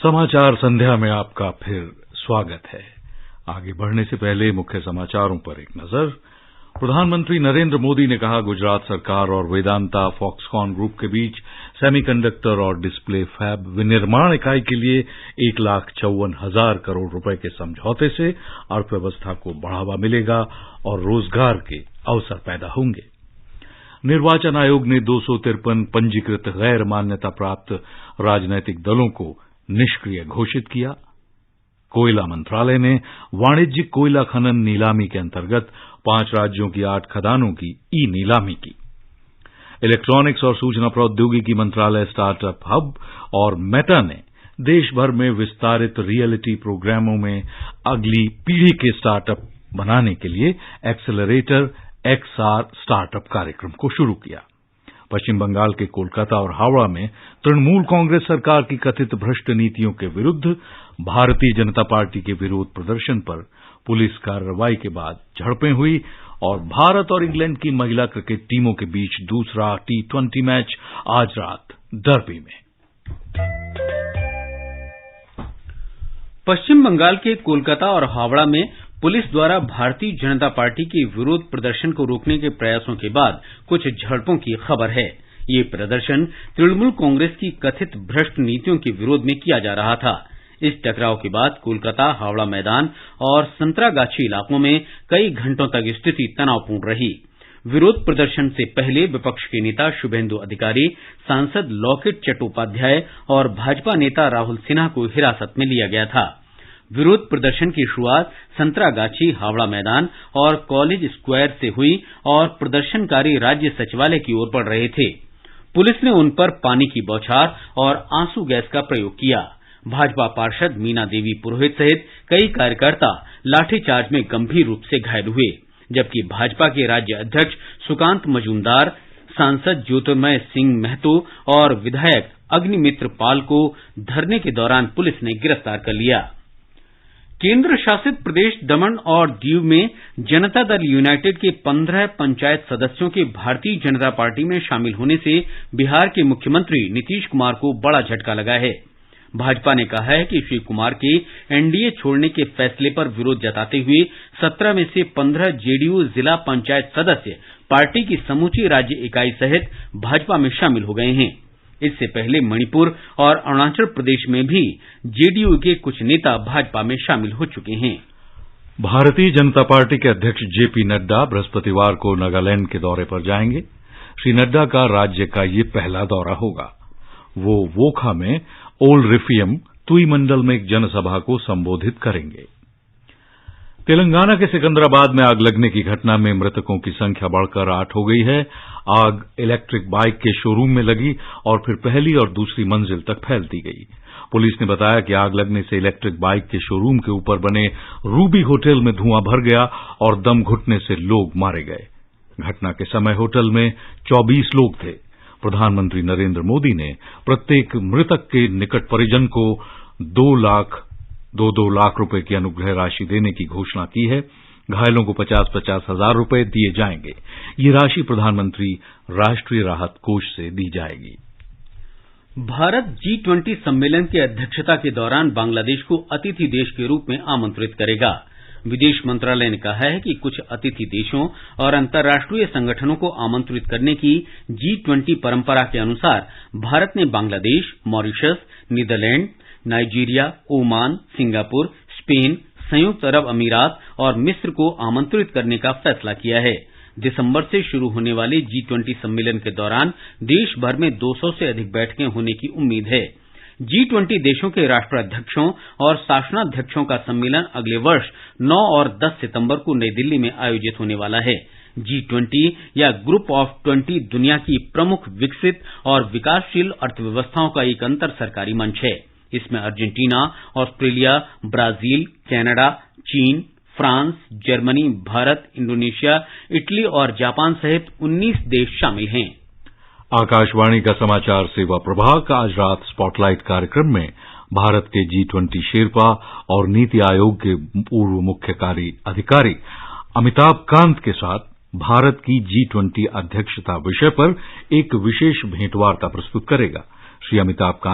समाचार संध्या में आपका फिर स्वागत है। आगे बढ़ने से पहले मुख्य समाचारों पर एक नजर। प्रधानमंत्री नरेंद्र मोदी ने कहा, गुजरात सरकार और वेदांता फॉक्सकॉन ग्रुप के बीच सेमीकंडक्टर और डिस्प्ले फैब विनिर्माण इकाई के लिए 1,54,000 करोड़ रुपए के समझौते से अर्थव्यवस्था को बढ़ावा मिलेगा और रोजगार के अवसर पैदा होंगे। निर्वाचन आयोग ने 253 पंजीकृत गैर मान्यता प्राप्त राजनैतिक दलों को निष्क्रिय घोषित किया। कोयला मंत्रालय ने वाणिज्यिक कोयला खनन नीलामी के अंतर्गत 5 राज्यों की 8 खदानों की ई नीलामी की। इलेक्ट्रॉनिक्स और सूचना प्रौद्योगिकी मंत्रालय स्टार्टअप हब और मेटा ने देश भर में विस्तारित रियलिटी प्रोग्रामों में अगली पीढ़ी के स्टार्टअप बनाने के लिए एक्सेलरेटर XR स्टार्टअप कार्यक्रम को शुरू किया। पश्चिम बंगाल के कोलकाता और हावड़ा में तृणमूल कांग्रेस सरकार की कथित भ्रष्ट नीतियों के विरुद्ध भारतीय जनता पार्टी के विरोध प्रदर्शन पर पुलिस कार्रवाई के बाद झड़पें हुई और भारत और इंग्लैंड की महिला क्रिकेट टीमों के बीच दूसरा T20 मैच आज रात डर्बी में। पश्चिम बंगाल के कोलकाता और हावड़ा में पुलिस द्वारा भारतीय जनता पार्टी के विरोध प्रदर्शन को रोकने के प्रयासों के बाद कुछ झड़पों की खबर है। ये प्रदर्शन तृणमूल कांग्रेस की कथित भ्रष्ट नीतियों के विरोध में किया जा रहा था। इस टकराव के बाद कोलकाता, हावड़ा मैदान और संतरागाछी इलाकों में कई घंटों तक स्थिति तनावपूर्ण रही। विरोध प्रदर्शन से पहले विपक्ष के नेता शुभेंदु अधिकारी, सांसद लॉकेट चट्टोपाध्याय और भाजपा नेता राहुल सिन्हा को हिरासत में लिया गया था। विरोध प्रदर्शन की शुरुआत संतरागाछी, हावड़ा मैदान और कॉलेज स्क्वायर से हुई और प्रदर्शनकारी राज्य सचिवालय की ओर बढ़ रहे थे। पुलिस ने उन पर पानी की बौछार और आंसू गैस का प्रयोग किया। भाजपा पार्षद मीना देवी पुरोहित सहित कई कार्यकर्ता लाठीचार्ज में गंभीर रूप से घायल हुए, जबकि भाजपा के राज्य अध्यक्ष सुकांत मजूमदार, सांसद ज्योतिर्मय सिंह महतो और विधायक अग्निमित्र पाल को धरने के दौरान पुलिस ने गिरफ्तार कर लिया। केंद्र शासित प्रदेश दमन और दीव में जनता दल यूनाइटेड के 15 पंचायत सदस्यों के भारतीय जनता पार्टी में शामिल होने से बिहार के मुख्यमंत्री नीतीश कुमार को बड़ा झटका लगा है। भाजपा ने कहा है कि श्री कुमार के एनडीए छोड़ने के फैसले पर विरोध जताते हुए 17 में से 15 जेडीयू जिला पंचायत सदस्य पार्टी की समूची राज्य इकाई सहित भाजपा में शामिल हो गए हैं। इससे पहले मणिपुर और अरुणाचल प्रदेश में भी जेडीयू के कुछ नेता भाजपा में शामिल हो चुके हैं। भारतीय जनता पार्टी के अध्यक्ष जेपी नड्डा बृहस्पतिवार को नागालैंड के दौरे पर जाएंगे। श्री नड्डा का राज्य का ये पहला दौरा होगा। वो वोखा में ओल्ड रिफियम तुई मंडल में एक जनसभा को संबोधित करेंगे। तेलंगाना के सिकंदराबाद में आग लगने की घटना में मृतकों की संख्या बढ़कर 8 हो गई है। आग इलेक्ट्रिक बाइक के शोरूम में लगी और फिर पहली और दूसरी मंजिल तक फैलती गई। पुलिस ने बताया कि आग लगने से इलेक्ट्रिक बाइक के शोरूम के ऊपर बने रूबी होटल में धुआं भर गया और दम घुटने से लोग मारे गए। घटना के समय होटल में 24 लोग थे। प्रधानमंत्री नरेंद्र मोदी ने प्रत्येक मृतक के निकट परिजन को 2 लाख रुपए की अनुग्रह राशि देने की घोषणा की है। घायलों को 50-50 हजार रुपए दिए जाएंगे। ये राशि प्रधानमंत्री राष्ट्रीय राहत कोष से दी जाएगी। भारत G20 सम्मेलन की अध्यक्षता के दौरान बांग्लादेश को अतिथि देश के रूप में आमंत्रित करेगा। विदेश मंत्रालय ने कहा है कि कुछ अतिथि देशों और अंतर्राष्ट्रीय संगठनों को आमंत्रित करने की G20 परंपरा के अनुसार भारत ने Bangladesh, Mauritius, Netherland, Nigeria, Oman, Singapore, Spain, संयुक्त अरब अमीरात और मिस्र को आमंत्रित करने का फैसला किया है। दिसंबर से शुरू होने वाले G20 सम्मेलन के दौरान देश भर में 200 से अधिक बैठकें होने की उम्मीद है। G20 देशों के राष्ट्राध्यक्षों और शासनाध्यक्षों का सम्मेलन अगले वर्ष 9 और 10 सितंबर को नई दिल्ली में आयोजित होने वाला है। G20 या ग्रुप ऑफ 20 दुनिया की प्रमुख विकसित और विकासशील अर्थव्यवस्थाओं का एक अंतर सरकारी मंच है। इसमें अर्जेंटीना, ऑस्ट्रेलिया, ब्राजील, कनाडा, चीन, France, Germany, Bharat, Indonesia, Italy और जापान सहित 19 देश शामिल हैं। आकाशवाणी का समाचार सेवा प्रभाग आज रात स्पॉटलाइट कार्यक्रम में भारत के G20 शेरपा और नीति आयोग के पूर्व मुख्य कार्य अधिकारी अमिताभ कांत के साथ भारत की G20 अध्यक्षता विषय पर एक विशेष भेंटवार्ता प्रस्तुत करेगा। श्री अमिताभ कांत